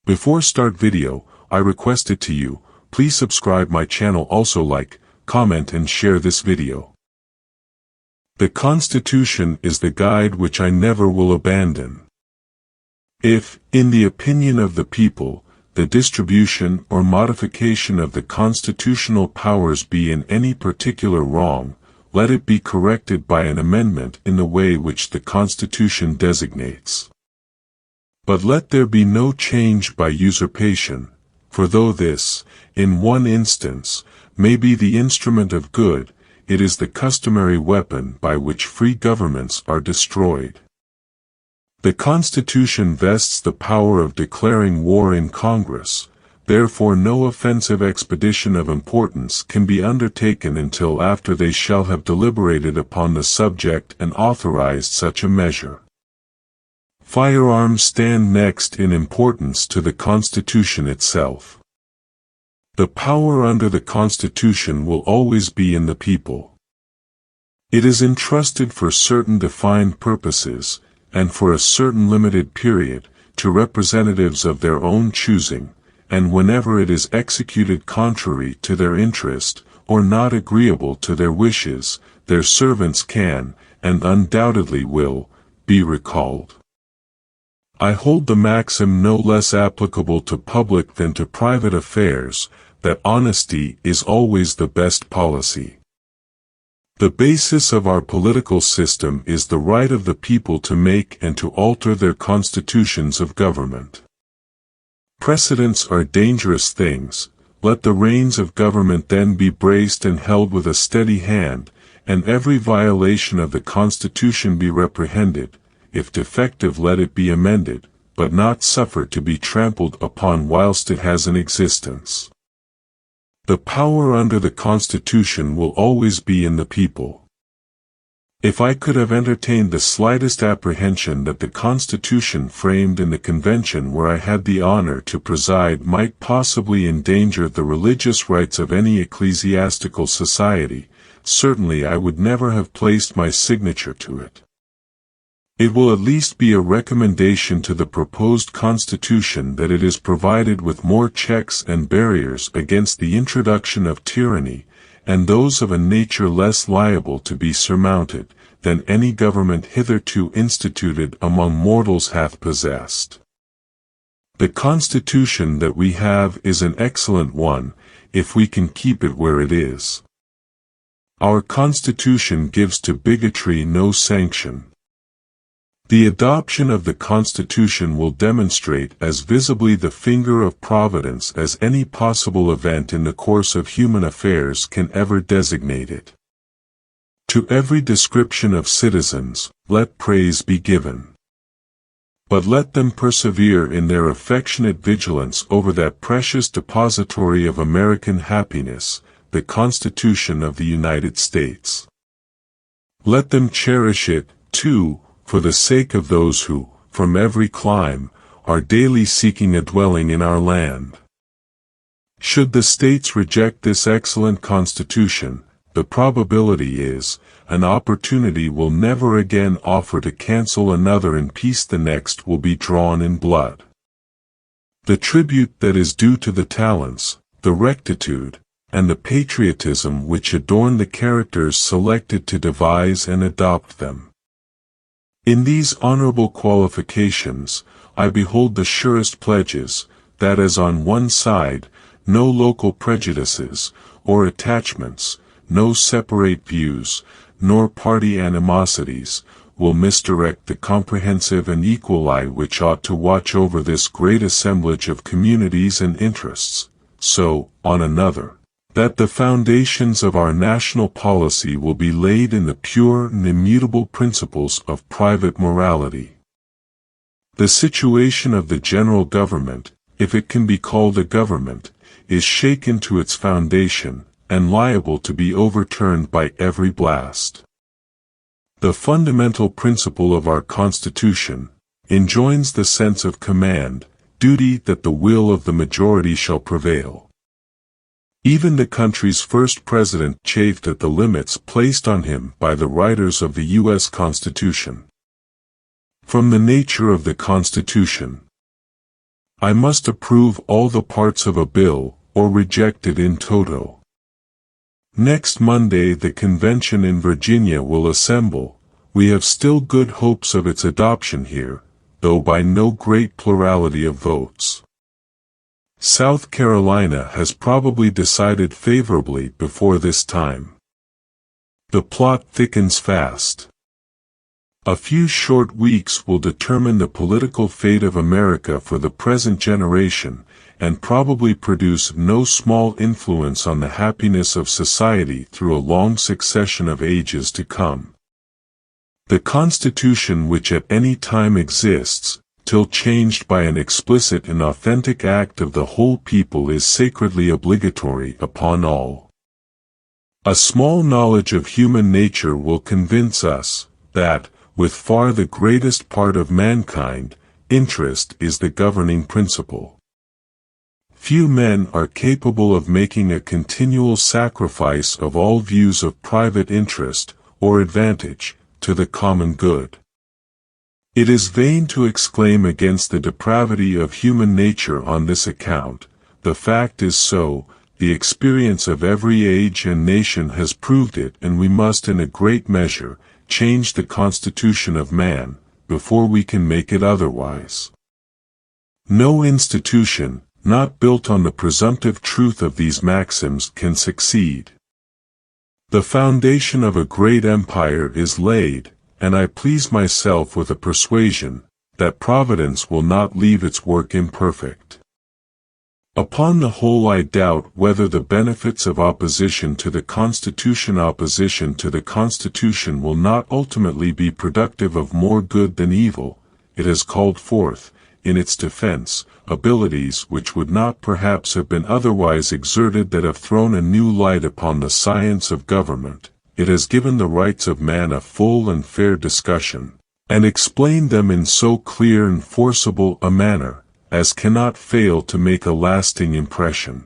Before start video, I requested to you, please subscribe my channel, also like, comment and share this video. The Constitution is the guide which I never will abandon. If, in the opinion of the people, the distribution or modification of the constitutional powers be in any particular wrong, let it be corrected by an amendment in the way which the Constitution designates. But let there be no change by usurpation, for though this, in one instance, may be the instrument of good, it is the customary weapon by which free governments are destroyed. The Constitution vests the power of declaring war in Congress, therefore no offensive expedition of importance can be undertaken until after they shall have deliberated upon the subject and authorized such a measure. Firearms stand next in importance to the Constitution itself. The power under the Constitution will always be in the people. It is entrusted for certain defined purposes, and for a certain limited period, to representatives of their own choosing, and whenever it is executed contrary to their interest, or not agreeable to their wishes, their servants can, and undoubtedly will, be recalled. I hold the maxim no less applicable to public than to private affairs, that honesty is always the best policy. The basis of our political system is the right of the people to make and to alter their constitutions of government. Precedents are dangerous things. Let the reins of government then be braced and held with a steady hand, and every violation of the Constitution be reprehended. If defective, let it be amended, but not suffered to be trampled upon whilst it has an existence. The power under the Constitution will always be in the people. If I could have entertained the slightest apprehension that the Constitution framed in the convention where I had the honor to preside might possibly endanger the religious rights of any ecclesiastical society, certainly I would never have placed my signature to it. It will at least be a recommendation to the proposed Constitution that it is provided with more checks and barriers against the introduction of tyranny, and those of a nature less liable to be surmounted, than any government hitherto instituted among mortals hath possessed. The Constitution that we have is an excellent one, if we can keep it where it is. Our Constitution gives to bigotry no sanction. The adoption of the Constitution will demonstrate as visibly the finger of Providence as any possible event in the course of human affairs can ever designate it. To every description of citizens, let praise be given. But let them persevere in their affectionate vigilance over that precious depository of American happiness, the Constitution of the United States. Let them cherish it, too, for the sake of those who, from every clime, are daily seeking a dwelling in our land. Should the states reject this excellent Constitution, the probability is, an opportunity will never again offer to cancel another in peace. The next will be drawn in blood. The tribute that is due to the talents, the rectitude, and the patriotism which adorn the characters selected to devise and adopt them. In these honorable qualifications, I behold the surest pledges, that as on one side, no local prejudices, or attachments, no separate views, nor party animosities, will misdirect the comprehensive and equal eye which ought to watch over this great assemblage of communities and interests, so, on another, that the foundations of our national policy will be laid in the pure and immutable principles of private morality. The situation of the general government, if it can be called a government, is shaken to its foundation, and liable to be overturned by every blast. The fundamental principle of our Constitution enjoins the sense of command, duty that the will of the majority shall prevail. Even the country's first president chafed at the limits placed on him by the writers of the U.S. Constitution. From the nature of the Constitution, I must approve all the parts of a bill, or reject it in toto. Next Monday the convention in Virginia will assemble. We have still good hopes of its adoption here, though by no great plurality of votes. South Carolina has probably decided favorably before this time. The plot thickens fast. A few short weeks will determine the political fate of America for the present generation, and probably produce no small influence on the happiness of society through a long succession of ages to come. The Constitution which at any time exists, till changed by an explicit and authentic act of the whole people, is sacredly obligatory upon all. A small knowledge of human nature will convince us, that, with far the greatest part of mankind, interest is the governing principle. Few men are capable of making a continual sacrifice of all views of private interest, or advantage, to the common good. It is vain to exclaim against the depravity of human nature on this account. The fact is so, the experience of every age and nation has proved it, and we must in a great measure change the constitution of man, before we can make it otherwise. No institution, not built on the presumptive truth of these maxims, can succeed. The foundation of a great empire is laid, and I please myself with a persuasion, that Providence will not leave its work imperfect. Upon the whole I doubt whether the benefits of opposition to the Constitution will not ultimately be productive of more good than evil. It has called forth, in its defense, abilities which would not perhaps have been otherwise exerted, that have thrown a new light upon the science of government. It has given the rights of man a full and fair discussion, and explained them in so clear and forcible a manner, as cannot fail to make a lasting impression.